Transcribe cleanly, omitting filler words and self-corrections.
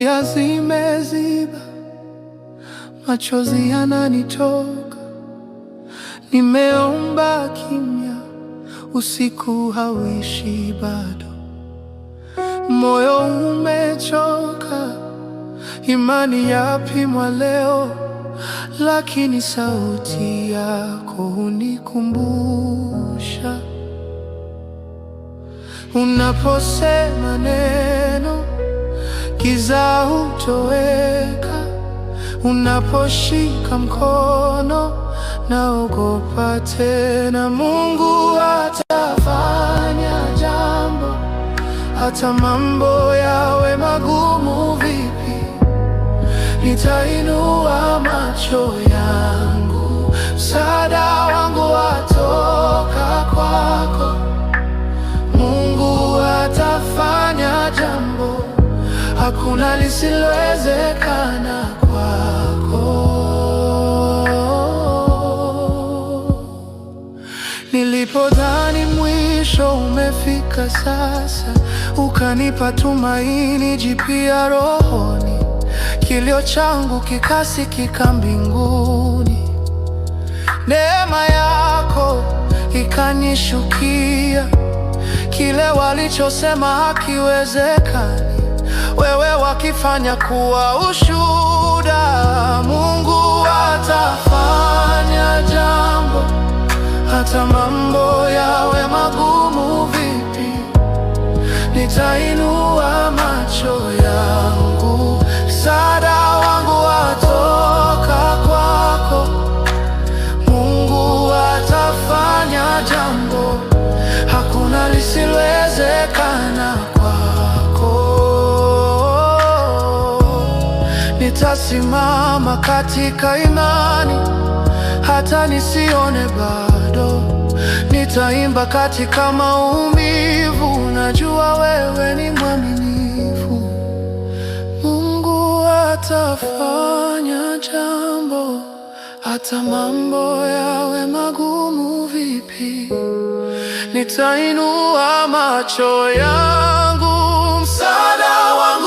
Zimeziba, machozi yananitoka, nimeomba kimya, usiku hauishi bado, moyo umechoka, imani yapimwa leo, lakini sauti yako hunikumbusha. Unaposema neno, giza hutoweka. Unaposhika mkono, naogopa tena. Mungu atafanya jambo, hata mambo yawe magumu vipi. Nitainua macho yangu, msaada wangu watoka kwako. Mungu atafanya jambo, hakuna lisilowezekana kwako. Nilipodhani mwisho umefika sasa, ukanipa tumaini jipya rohoni. Kilio changu kikasikika mbinguni, neema yako ikanishukia. Kile walichosema hakiwezekani, wewe wakifanya kuwa ushuhuda. Mungu atafanya jambo, hata mambo yawe magumu vipi. Nitainua macho yangu, msaada wangu watoka kwako. Mungu atafanya jambo, hakuna lisilowezekana kwako. Nitasimama katika imani, hata nisione bado. Nitaimba katika maumivu, najua wewe ni mwaminifu. Mungu atafanya jambo, hata mambo yawe magumu vipi. Nitainua macho yangu, msaada wangu